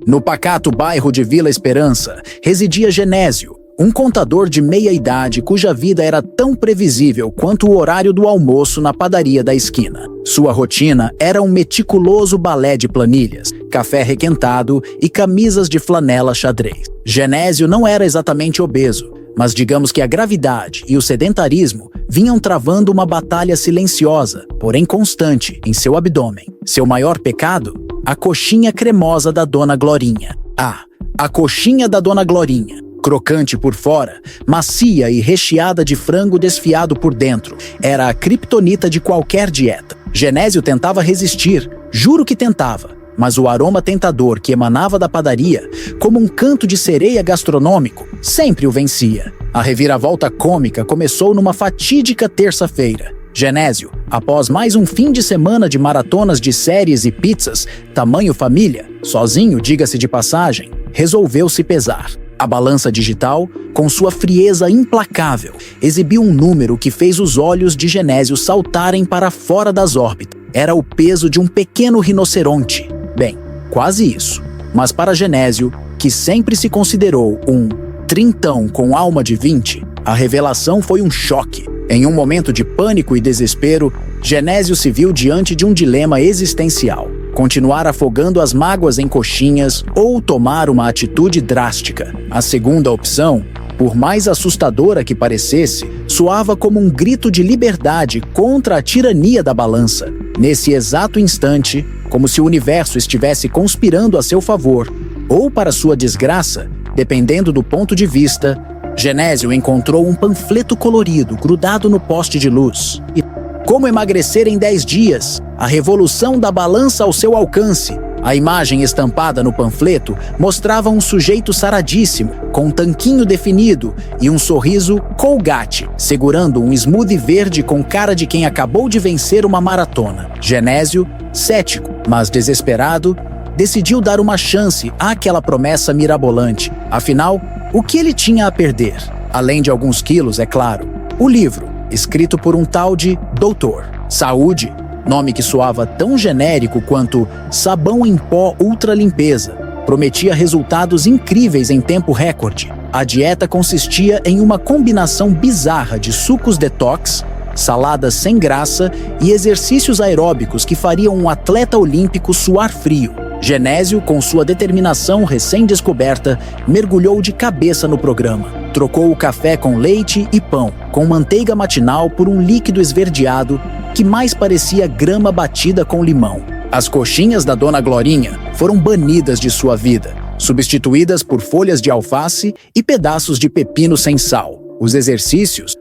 No pacato bairro de Vila Esperança, residia Genésio, um contador de meia-idade cuja vida era tão previsível quanto o horário do almoço na padaria da esquina. Sua rotina era um meticuloso balé de planilhas, café requentado e camisas de flanela xadrez. Genésio não era exatamente obeso, mas digamos que a gravidade e o sedentarismo vinham travando uma batalha silenciosa, porém constante, em seu abdômen. Seu maior pecado? A coxinha cremosa da Dona Glorinha. A coxinha da Dona Glorinha. Crocante por fora, macia e recheada de frango desfiado por dentro, era a criptonita de qualquer dieta. Genésio tentava resistir, juro que tentava, mas o aroma tentador que emanava da padaria, como um canto de sereia gastronômico, sempre o vencia. A reviravolta cômica começou numa fatídica terça-feira. Genésio, após mais um fim de semana de maratonas de séries e pizzas, tamanho família, sozinho, diga-se de passagem, resolveu se pesar. A balança digital, com sua frieza implacável, exibiu um número que fez os olhos de Genésio saltarem para fora das órbitas. Era o peso de um pequeno rinoceronte. Bem, quase isso. Mas para Genésio, que sempre se considerou um trintão com alma de 20, a revelação foi um choque. Em um momento de pânico e desespero, Genésio se viu diante de um dilema existencial: continuar afogando as mágoas em coxinhas ou tomar uma atitude drástica. A segunda opção, por mais assustadora que parecesse, soava como um grito de liberdade contra a tirania da balança. Nesse exato instante, como se o universo estivesse conspirando a seu favor, ou para sua desgraça, dependendo do ponto de vista, Genésio encontrou um panfleto colorido grudado no poste de luz. Como emagrecer em 10 dias? A revolução da balança ao seu alcance. A imagem estampada no panfleto mostrava um sujeito saradíssimo, com um tanquinho definido e um sorriso Colgate, segurando um smoothie verde com cara de quem acabou de vencer uma maratona. Genésio, cético, mas desesperado, decidiu dar uma chance àquela promessa mirabolante. Afinal, o que ele tinha a perder? Além de alguns quilos, é claro. O livro, escrito por um tal de Doutor Saúde, nome que soava tão genérico quanto sabão em pó ultra limpeza, prometia resultados incríveis em tempo recorde. A dieta consistia em uma combinação bizarra de sucos detox, saladas sem graça e exercícios aeróbicos que fariam um atleta olímpico suar frio. Genésio, com sua determinação recém-descoberta, mergulhou de cabeça no programa. Trocou o café com leite e pão, com manteiga matinal, por um líquido esverdeado que mais parecia grama batida com limão. As coxinhas da Dona Glorinha foram banidas de sua vida, substituídas por folhas de alface e pedaços de pepino sem sal. Os exercícios?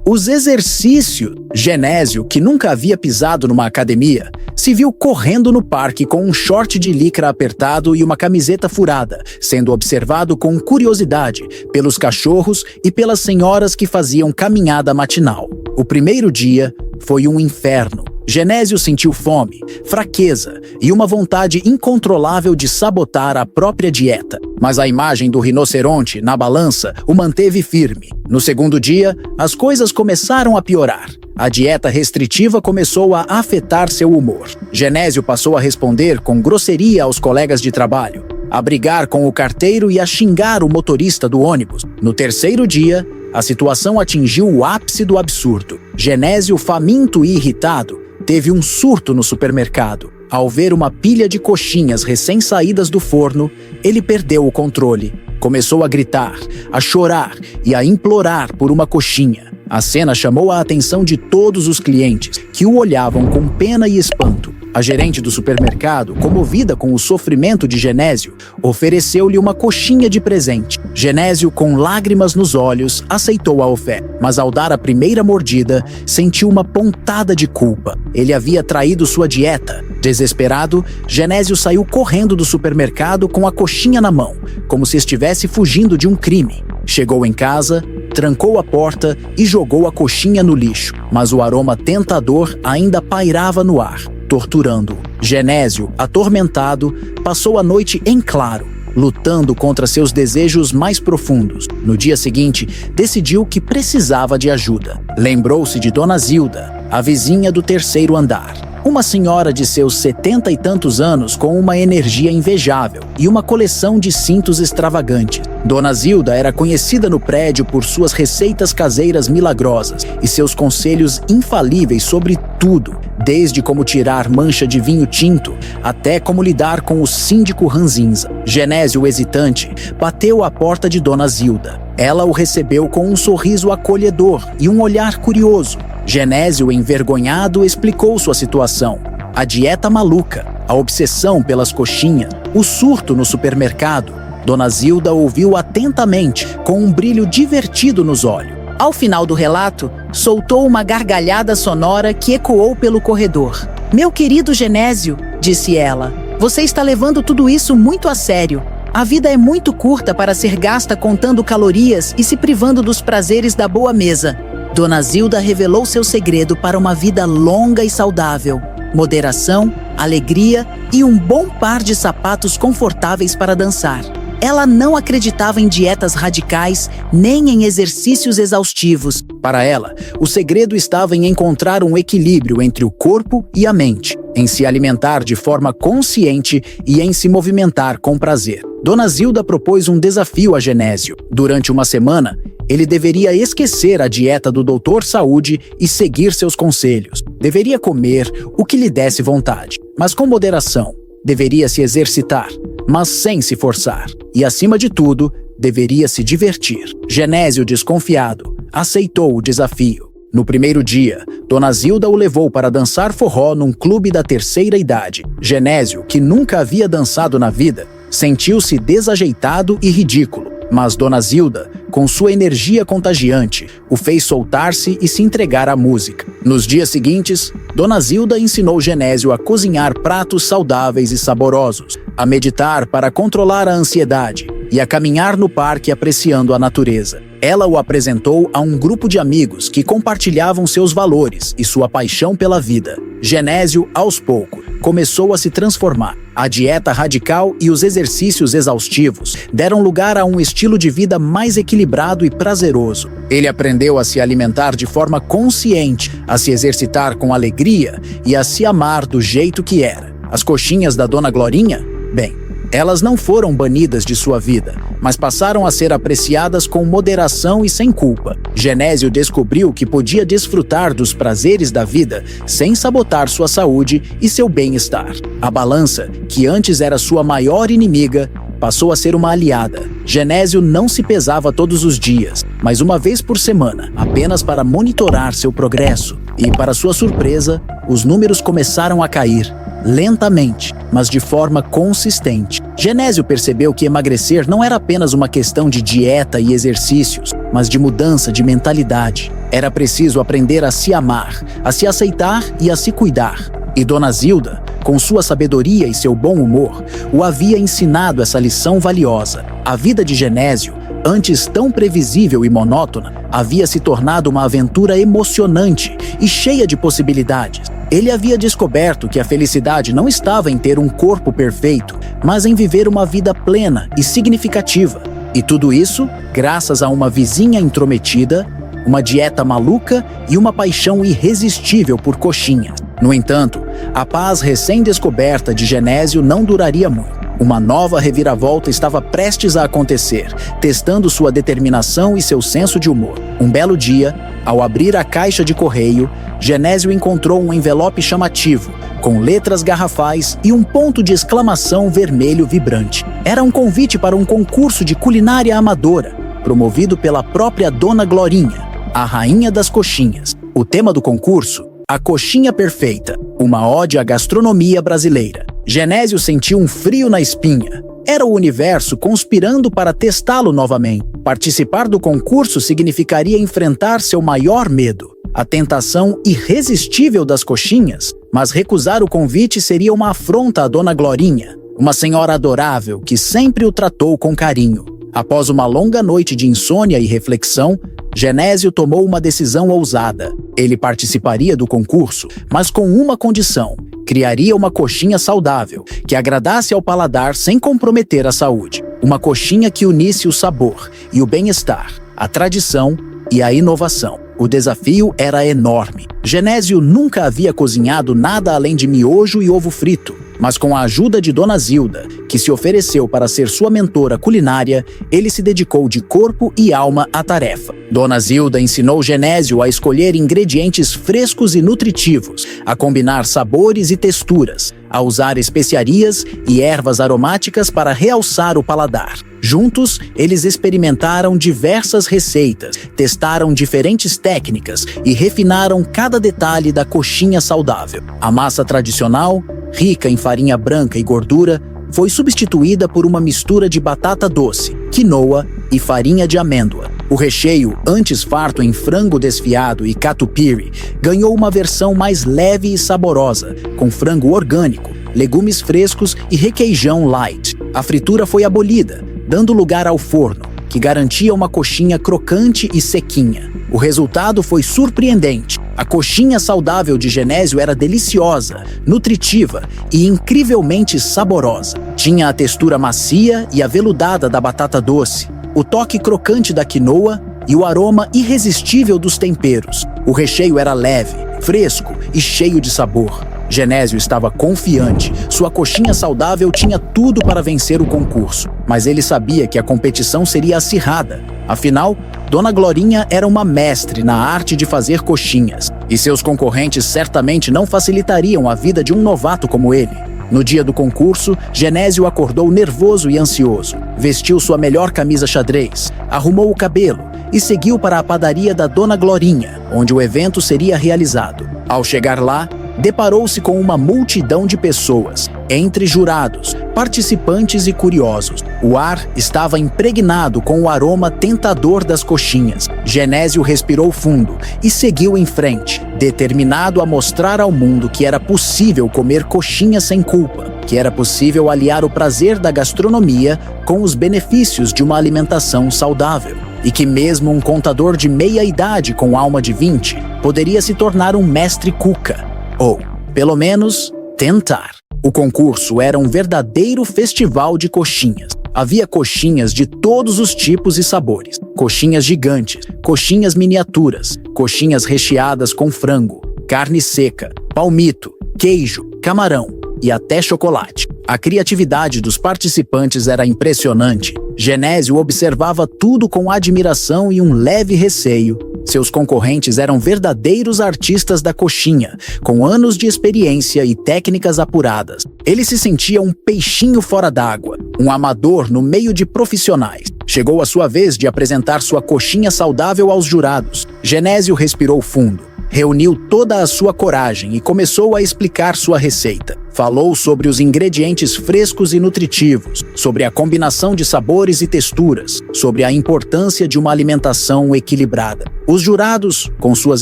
Os exercícios! Genésio, que nunca havia pisado numa academia, se viu correndo no parque com um short de licra apertado e uma camiseta furada, sendo observado com curiosidade pelos cachorros e pelas senhoras que faziam caminhada matinal. O primeiro dia foi um inferno. Genésio sentiu fome, fraqueza e uma vontade incontrolável de sabotar a própria dieta. Mas a imagem do rinoceronte na balança o manteve firme. No segundo dia, as coisas começaram a piorar. A dieta restritiva começou a afetar seu humor. Genésio passou a responder com grosseria aos colegas de trabalho, a brigar com o carteiro e a xingar o motorista do ônibus. No terceiro dia, a situação atingiu o ápice do absurdo. Genésio, faminto e irritado, teve um surto no supermercado. Ao ver uma pilha de coxinhas recém-saídas do forno, ele perdeu o controle. Começou a gritar, a chorar e a implorar por uma coxinha. A cena chamou a atenção de todos os clientes, que o olhavam com pena e espanto. A gerente do supermercado, comovida com o sofrimento de Genésio, ofereceu-lhe uma coxinha de presente. Genésio, com lágrimas nos olhos, aceitou a oferta, mas ao dar a primeira mordida, sentiu uma pontada de culpa. Ele havia traído sua dieta. Desesperado, Genésio saiu correndo do supermercado com a coxinha na mão, como se estivesse fugindo de um crime. Chegou em casa, trancou a porta e jogou a coxinha no lixo, mas o aroma tentador ainda pairava no ar, torturando-o. Genésio, atormentado, passou a noite em claro, lutando contra seus desejos mais profundos. No dia seguinte, decidiu que precisava de ajuda. Lembrou-se de Dona Zilda, a vizinha do terceiro andar. Uma senhora de seus 70 e tantos anos com uma energia invejável e uma coleção de cintos extravagantes. Dona Zilda era conhecida no prédio por suas receitas caseiras milagrosas e seus conselhos infalíveis sobre tudo, desde como tirar mancha de vinho tinto até como lidar com o síndico ranzinza. Genésio, hesitante, bateu à porta de Dona Zilda. Ela o recebeu com um sorriso acolhedor e um olhar curioso. Genésio, envergonhado, explicou sua situação. A dieta maluca, a obsessão pelas coxinhas, o surto no supermercado. Dona Zilda ouviu atentamente, com um brilho divertido nos olhos. Ao final do relato, soltou uma gargalhada sonora que ecoou pelo corredor. "Meu querido Genésio", disse ela, "você está levando tudo isso muito a sério. A vida é muito curta para ser gasta contando calorias e se privando dos prazeres da boa mesa." Dona Zilda revelou seu segredo para uma vida longa e saudável: moderação, alegria e um bom par de sapatos confortáveis para dançar. Ela não acreditava em dietas radicais nem em exercícios exaustivos. Para ela, o segredo estava em encontrar um equilíbrio entre o corpo e a mente, em se alimentar de forma consciente e em se movimentar com prazer. Dona Zilda propôs um desafio a Genésio. Durante uma semana, ele deveria esquecer a dieta do Doutor Saúde e seguir seus conselhos. Deveria comer o que lhe desse vontade, mas com moderação. Deveria se exercitar, mas sem se forçar. E, acima de tudo, deveria se divertir. Genésio, desconfiado, aceitou o desafio. No primeiro dia, Dona Zilda o levou para dançar forró num clube da terceira idade. Genésio, que nunca havia dançado na vida, sentiu-se desajeitado e ridículo. Mas Dona Zilda, com sua energia contagiante, o fez soltar-se e se entregar à música. Nos dias seguintes, Dona Zilda ensinou Genésio a cozinhar pratos saudáveis e saborosos, a meditar para controlar a ansiedade e a caminhar no parque apreciando a natureza. Ela o apresentou a um grupo de amigos que compartilhavam seus valores e sua paixão pela vida. Genésio, aos poucos, começou a se transformar. A dieta radical e os exercícios exaustivos deram lugar a um estilo de vida mais equilibrado e prazeroso. Ele aprendeu a se alimentar de forma consciente, a se exercitar com alegria e a se amar do jeito que era. As coxinhas da Dona Glorinha? Bem, elas não foram banidas de sua vida, mas passaram a ser apreciadas com moderação e sem culpa. Genésio descobriu que podia desfrutar dos prazeres da vida sem sabotar sua saúde e seu bem-estar. A balança, que antes era sua maior inimiga, passou a ser uma aliada. Genésio não se pesava todos os dias, mas uma vez por semana, apenas para monitorar seu progresso. E, para sua surpresa, os números começaram a cair. Lentamente, mas de forma consistente. Genésio percebeu que emagrecer não era apenas uma questão de dieta e exercícios, mas de mudança de mentalidade. Era preciso aprender a se amar, a se aceitar e a se cuidar. E Dona Zilda, com sua sabedoria e seu bom humor, o havia ensinado essa lição valiosa. A vida de Genésio, antes tão previsível e monótona, havia se tornado uma aventura emocionante e cheia de possibilidades. Ele havia descoberto que a felicidade não estava em ter um corpo perfeito, mas em viver uma vida plena e significativa. E tudo isso graças a uma vizinha intrometida, uma dieta maluca e uma paixão irresistível por coxinhas. No entanto, a paz recém-descoberta de Genésio não duraria muito. Uma nova reviravolta estava prestes a acontecer, testando sua determinação e seu senso de humor. Um belo dia, ao abrir a caixa de correio, Genésio encontrou um envelope chamativo, com letras garrafais e um ponto de exclamação vermelho vibrante. Era um convite para um concurso de culinária amadora, promovido pela própria Dona Glorinha, a rainha das coxinhas. O tema do concurso: a coxinha perfeita, uma ode à gastronomia brasileira. Genésio sentiu um frio na espinha. Era o universo conspirando para testá-lo novamente. Participar do concurso significaria enfrentar seu maior medo, a tentação irresistível das coxinhas, mas recusar o convite seria uma afronta à Dona Glorinha, uma senhora adorável que sempre o tratou com carinho. Após uma longa noite de insônia e reflexão, Genésio tomou uma decisão ousada. Ele participaria do concurso, mas com uma condição: criaria uma coxinha saudável, que agradasse ao paladar sem comprometer a saúde. Uma coxinha que unisse o sabor e o bem-estar, a tradição e a inovação. O desafio era enorme. Genésio nunca havia cozinhado nada além de miojo e ovo frito, mas com a ajuda de Dona Zilda, que se ofereceu para ser sua mentora culinária, ele se dedicou de corpo e alma à tarefa. Dona Zilda ensinou Genésio a escolher ingredientes frescos e nutritivos, a combinar sabores e texturas, a usar especiarias e ervas aromáticas para realçar o paladar. Juntos, eles experimentaram diversas receitas, testaram diferentes técnicas e refinaram cada detalhe da coxinha saudável. A massa tradicional, rica em farinha branca e gordura, foi substituída por uma mistura de batata doce, quinoa e farinha de amêndoa. O recheio, antes farto em frango desfiado e catupiry, ganhou uma versão mais leve e saborosa, com frango orgânico, legumes frescos e requeijão light. A fritura foi abolida, dando lugar ao forno, que garantia uma coxinha crocante e sequinha. O resultado foi surpreendente. A coxinha saudável de Genésio era deliciosa, nutritiva e incrivelmente saborosa. Tinha a textura macia e aveludada da batata doce, o toque crocante da quinoa e o aroma irresistível dos temperos. O recheio era leve, fresco e cheio de sabor. Genésio estava confiante. Sua coxinha saudável tinha tudo para vencer o concurso, mas ele sabia que a competição seria acirrada. Afinal, Dona Glorinha era uma mestre na arte de fazer coxinhas, e seus concorrentes certamente não facilitariam a vida de um novato como ele. No dia do concurso, Genésio acordou nervoso e ansioso. Vestiu sua melhor camisa xadrez, arrumou o cabelo e seguiu para a padaria da Dona Glorinha, onde o evento seria realizado. Ao chegar lá, deparou-se com uma multidão de pessoas, entre jurados, participantes e curiosos. O ar estava impregnado com o aroma tentador das coxinhas. Genésio respirou fundo e seguiu em frente, determinado a mostrar ao mundo que era possível comer coxinhas sem culpa, que era possível aliar o prazer da gastronomia com os benefícios de uma alimentação saudável, e que mesmo um contador de meia-idade com alma de 20 poderia se tornar um mestre cuca. Ou, pelo menos, tentar. O concurso era um verdadeiro festival de coxinhas. Havia coxinhas de todos os tipos e sabores. Coxinhas gigantes, coxinhas miniaturas, coxinhas recheadas com frango, carne seca, palmito, queijo, camarão e até chocolate. A criatividade dos participantes era impressionante. Genésio observava tudo com admiração e um leve receio. Seus concorrentes eram verdadeiros artistas da coxinha, com anos de experiência e técnicas apuradas. Ele se sentia um peixinho fora d'água, um amador no meio de profissionais. Chegou a sua vez de apresentar sua coxinha saudável aos jurados. Genésio respirou fundo, reuniu toda a sua coragem e começou a explicar sua receita. Falou sobre os ingredientes frescos e nutritivos, sobre a combinação de sabores e texturas, sobre a importância de uma alimentação equilibrada. Os jurados, com suas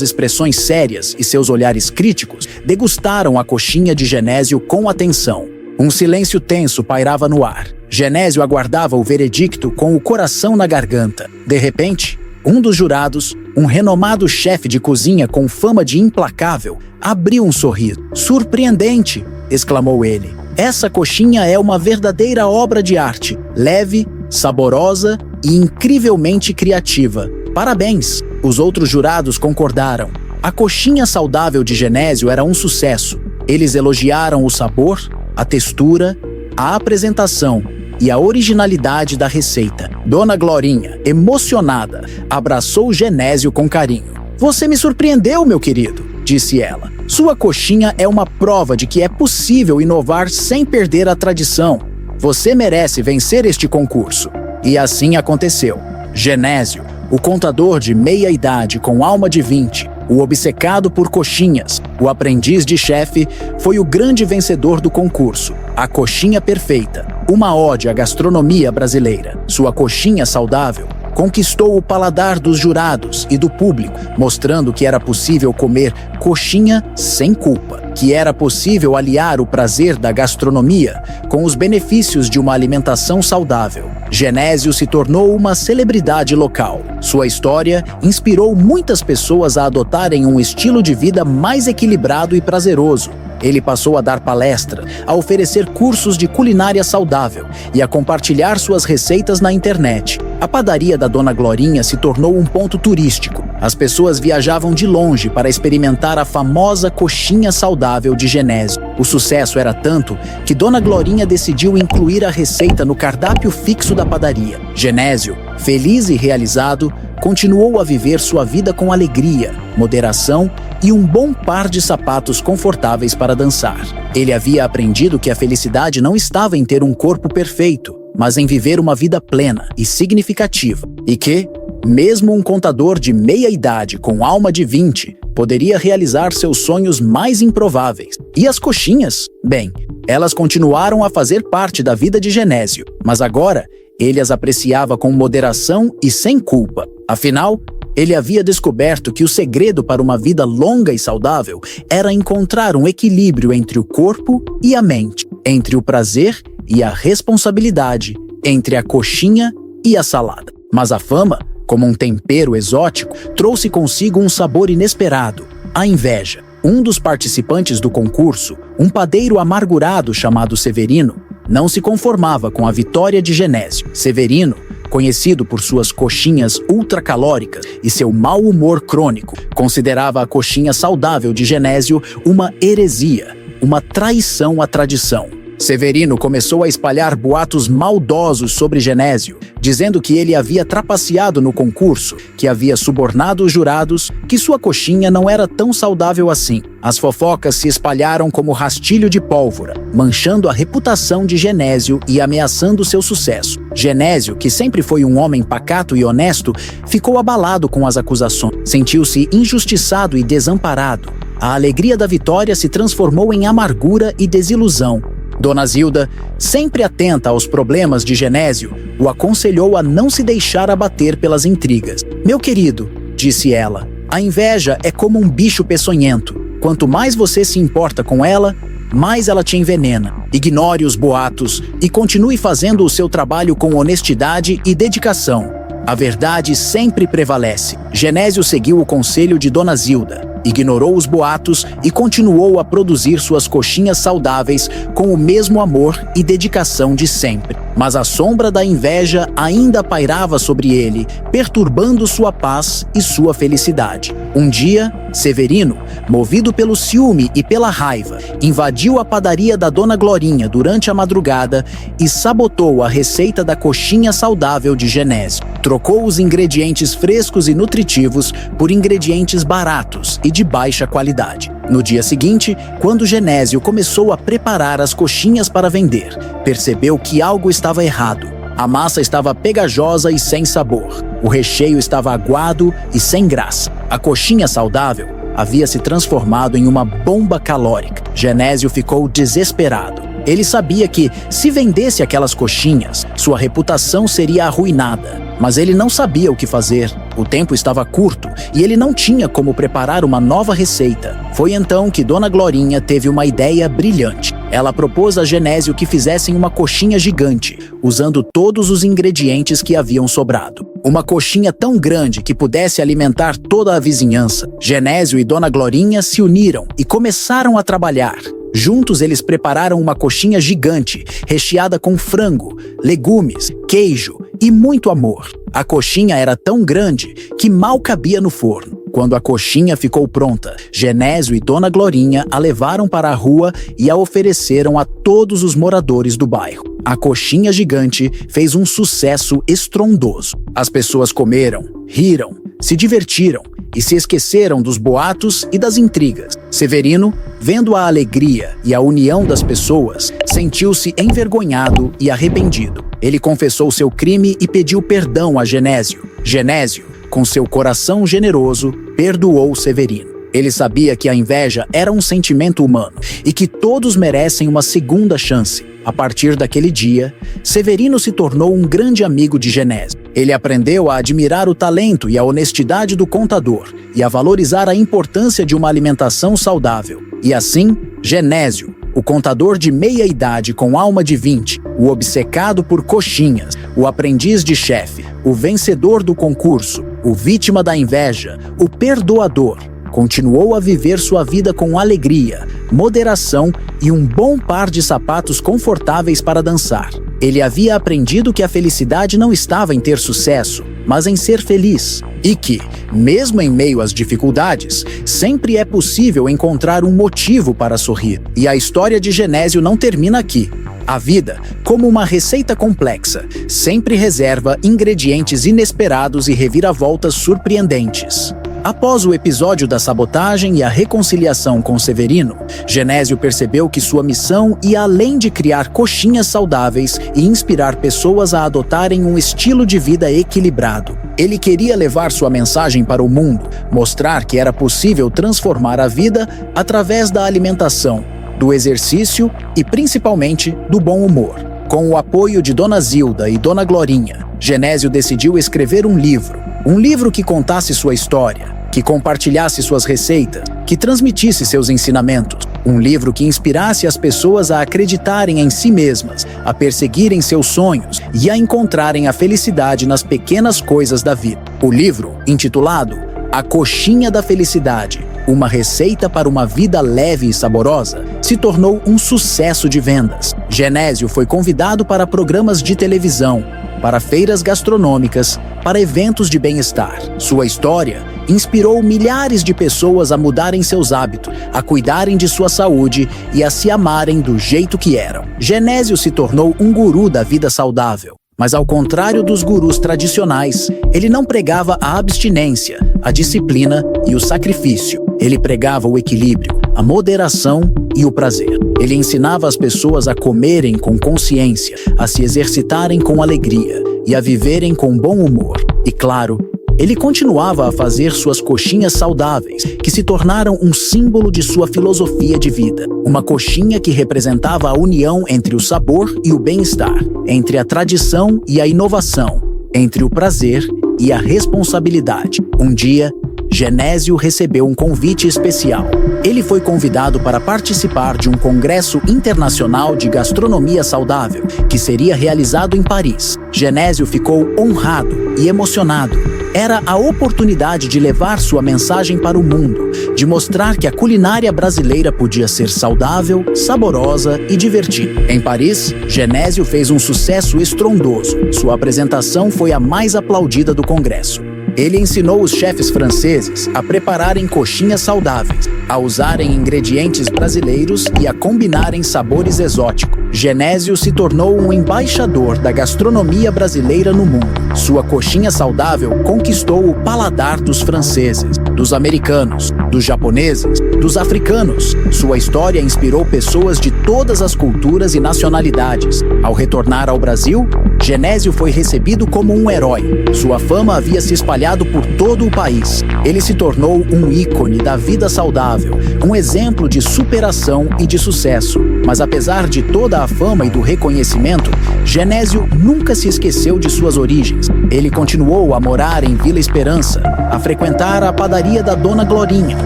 expressões sérias e seus olhares críticos, degustaram a coxinha de Genésio com atenção. Um silêncio tenso pairava no ar. Genésio aguardava o veredicto com o coração na garganta. De repente, um dos jurados, um renomado chefe de cozinha com fama de implacável, abriu um sorriso. "Surpreendente!" exclamou ele. "Essa coxinha é uma verdadeira obra de arte, leve, saborosa e incrivelmente criativa. Parabéns!" Os outros jurados concordaram. A coxinha saudável de Genésio era um sucesso. Eles elogiaram o sabor, a textura, a apresentação e a originalidade da receita. Dona Glorinha, emocionada, abraçou Genésio com carinho. "Você me surpreendeu, meu querido", disse ela. "Sua coxinha é uma prova de que é possível inovar sem perder a tradição. Você merece vencer este concurso." E assim aconteceu. Genésio, o contador de meia-idade com alma de 20, o obcecado por coxinhas, o aprendiz de chefe, foi o grande vencedor do concurso. A coxinha perfeita, uma ode à gastronomia brasileira. Sua coxinha saudável conquistou o paladar dos jurados e do público, mostrando que era possível comer coxinha sem culpa, que era possível aliar o prazer da gastronomia com os benefícios de uma alimentação saudável. Genésio se tornou uma celebridade local. Sua história inspirou muitas pessoas a adotarem um estilo de vida mais equilibrado e prazeroso. Ele passou a dar palestra, a oferecer cursos de culinária saudável e a compartilhar suas receitas na internet. A padaria da Dona Glorinha se tornou um ponto turístico. As pessoas viajavam de longe para experimentar a famosa coxinha saudável de Genésio. O sucesso era tanto que Dona Glorinha decidiu incluir a receita no cardápio fixo da padaria. Genésio, feliz e realizado, continuou a viver sua vida com alegria, moderação e um bom par de sapatos confortáveis para dançar. Ele havia aprendido que a felicidade não estava em ter um corpo perfeito, mas em viver uma vida plena e significativa, e que, mesmo um contador de meia-idade com alma de 20, poderia realizar seus sonhos mais improváveis. E as coxinhas? Bem, elas continuaram a fazer parte da vida de Genésio, mas agora ele as apreciava com moderação e sem culpa. Afinal, ele havia descoberto que o segredo para uma vida longa e saudável era encontrar um equilíbrio entre o corpo e a mente, entre o prazer e a responsabilidade, entre a coxinha e a salada. Mas a fama, como um tempero exótico, trouxe consigo um sabor inesperado: a inveja. Um dos participantes do concurso, um padeiro amargurado chamado Severino, não se conformava com a vitória de Genésio. Severino, conhecido por suas coxinhas ultracalóricas e seu mau humor crônico, considerava a coxinha saudável de Genésio uma heresia, uma traição à tradição. Severino começou a espalhar boatos maldosos sobre Genésio, dizendo que ele havia trapaceado no concurso, que havia subornado os jurados, que sua coxinha não era tão saudável assim. As fofocas se espalharam como rastilho de pólvora, manchando a reputação de Genésio e ameaçando seu sucesso. Genésio, que sempre foi um homem pacato e honesto, ficou abalado com as acusações. Sentiu-se injustiçado e desamparado. A alegria da vitória se transformou em amargura e desilusão. Dona Zilda, sempre atenta aos problemas de Genésio, o aconselhou a não se deixar abater pelas intrigas. "Meu querido", disse ela, "a inveja é como um bicho peçonhento. Quanto mais você se importa com ela, mais ela te envenena. Ignore os boatos e continue fazendo o seu trabalho com honestidade e dedicação. A verdade sempre prevalece." Genésio seguiu o conselho de Dona Zilda, ignorou os boatos e continuou a produzir suas coxinhas saudáveis com o mesmo amor e dedicação de sempre. Mas a sombra da inveja ainda pairava sobre ele, perturbando sua paz e sua felicidade. Um dia, Severino, movido pelo ciúme e pela raiva, invadiu a padaria da Dona Glorinha durante a madrugada e sabotou a receita da coxinha saudável de Genésio. Trocou os ingredientes frescos e nutritivos por ingredientes baratos e de baixa qualidade. No dia seguinte, quando Genésio começou a preparar as coxinhas para vender, percebeu que algo estava errado. A massa estava pegajosa e sem sabor. O recheio estava aguado e sem graça. A coxinha saudável havia se transformado em uma bomba calórica. Genésio ficou desesperado. Ele sabia que, se vendesse aquelas coxinhas, sua reputação seria arruinada. Mas ele não sabia o que fazer. O tempo estava curto e ele não tinha como preparar uma nova receita. Foi então que Dona Glorinha teve uma ideia brilhante. Ela propôs a Genésio que fizessem uma coxinha gigante, usando todos os ingredientes que haviam sobrado. Uma coxinha tão grande que pudesse alimentar toda a vizinhança. Genésio e Dona Glorinha se uniram e começaram a trabalhar. Juntos eles prepararam uma coxinha gigante, recheada com frango, legumes, queijo e muito amor. A coxinha era tão grande que mal cabia no forno. Quando a coxinha ficou pronta, Genésio e Dona Glorinha a levaram para a rua e a ofereceram a todos os moradores do bairro. A coxinha gigante fez um sucesso estrondoso. As pessoas comeram, riram, se divertiram e se esqueceram dos boatos e das intrigas. Severino, vendo a alegria e a união das pessoas, sentiu-se envergonhado e arrependido. Ele confessou seu crime e pediu perdão a Genésio. Genésio, com seu coração generoso, perdoou Severino. Ele sabia que a inveja era um sentimento humano e que todos merecem uma segunda chance. A partir daquele dia, Severino se tornou um grande amigo de Genésio. Ele aprendeu a admirar o talento e a honestidade do contador e a valorizar a importância de uma alimentação saudável. E assim, Genésio, o contador de meia-idade com alma de 20, o obcecado por coxinhas, o aprendiz de chefe, o vencedor do concurso, o vítima da inveja, o perdoador, continuou a viver sua vida com alegria, moderação e um bom par de sapatos confortáveis para dançar. Ele havia aprendido que a felicidade não estava em ter sucesso, mas em ser feliz. E que, mesmo em meio às dificuldades, sempre é possível encontrar um motivo para sorrir. E a história de Genésio não termina aqui. A vida, como uma receita complexa, sempre reserva ingredientes inesperados e reviravoltas surpreendentes. Após o episódio da sabotagem e a reconciliação com Severino, Genésio percebeu que sua missão ia além de criar coxinhas saudáveis e inspirar pessoas a adotarem um estilo de vida equilibrado. Ele queria levar sua mensagem para o mundo, mostrar que era possível transformar a vida através da alimentação, do exercício e, principalmente, do bom humor. Com o apoio de Dona Zilda e Dona Glorinha, Genésio decidiu escrever um livro que contasse sua história, que compartilhasse suas receitas, que transmitisse seus ensinamentos. Um livro que inspirasse as pessoas a acreditarem em si mesmas, a perseguirem seus sonhos e a encontrarem a felicidade nas pequenas coisas da vida. O livro, intitulado A Coxinha da Felicidade, uma receita para uma vida leve e saborosa, se tornou um sucesso de vendas. Genésio foi convidado para programas de televisão, para feiras gastronômicas, para eventos de bem-estar. Sua história inspirou milhares de pessoas a mudarem seus hábitos, a cuidarem de sua saúde e a se amarem do jeito que eram. Genésio se tornou um guru da vida saudável. Mas ao contrário dos gurus tradicionais, ele não pregava a abstinência, a disciplina e o sacrifício. Ele pregava o equilíbrio, a moderação e o prazer. Ele ensinava as pessoas a comerem com consciência, a se exercitarem com alegria e a viverem com bom humor. E claro, ele continuava a fazer suas coxinhas saudáveis, que se tornaram um símbolo de sua filosofia de vida. Uma coxinha que representava a união entre o sabor e o bem-estar, entre a tradição e a inovação, entre o prazer e a responsabilidade. Um dia, Genésio recebeu um convite especial. Ele foi convidado para participar de um congresso internacional de gastronomia saudável, que seria realizado em Paris. Genésio ficou honrado e emocionado. Era a oportunidade de levar sua mensagem para o mundo, de mostrar que a culinária brasileira podia ser saudável, saborosa e divertida. Em Paris, Genésio fez um sucesso estrondoso. Sua apresentação foi a mais aplaudida do congresso. Ele ensinou os chefes franceses a prepararem coxinhas saudáveis, a usarem ingredientes brasileiros e a combinarem sabores exóticos. Genésio se tornou um embaixador da gastronomia brasileira no mundo. Sua coxinha saudável conquistou o paladar dos franceses, dos americanos, dos japoneses, dos africanos. Sua história inspirou pessoas de todas as culturas e nacionalidades. Ao retornar ao Brasil, Genésio foi recebido como um herói. Sua fama havia se espalhado por todo o país. Ele se tornou um ícone da vida saudável, um exemplo de superação e de sucesso. Mas apesar de toda a fama e do reconhecimento, Genésio nunca se esqueceu de suas origens. Ele continuou a morar em Vila Esperança, a frequentar a padaria da Dona Glorinha,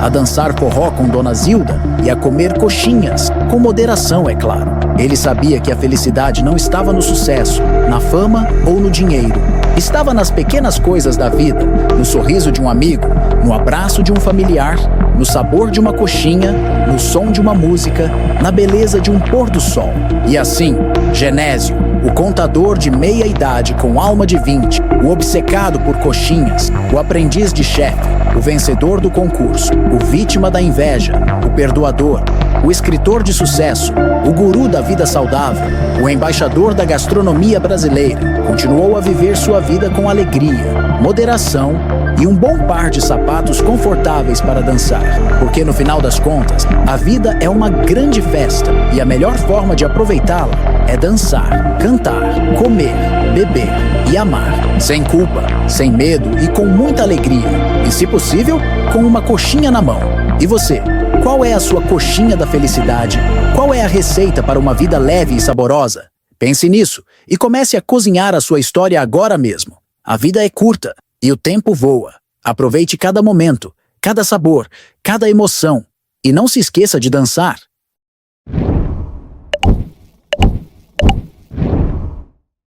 a dançar forró com Dona Zilda e a comer coxinhas, com moderação, é claro. Ele sabia que a felicidade não estava no sucesso, na fama ou no dinheiro. Estava nas pequenas coisas da vida, no sorriso de um amigo, no abraço de um familiar, no sabor de uma coxinha, no som de uma música, na beleza de um pôr do sol. E assim, Genésio, o contador de meia idade com alma de 20, o obcecado por coxinhas, o aprendiz de chefe, o vencedor do concurso, o vítima da inveja, o perdoador, o escritor de sucesso, o guru da vida saudável, o embaixador da gastronomia brasileira, continuou a viver sua vida com alegria, moderação e um bom par de sapatos confortáveis para dançar. Porque no final das contas, a vida é uma grande festa e a melhor forma de aproveitá-la é dançar, cantar, comer, beber e amar, sem culpa, sem medo e com muita alegria. E, se possível, com uma coxinha na mão. E você? Qual é a sua coxinha da felicidade? Qual é a receita para uma vida leve e saborosa? Pense nisso e comece a cozinhar a sua história agora mesmo. A vida é curta e o tempo voa. Aproveite cada momento, cada sabor, cada emoção. E não se esqueça de dançar.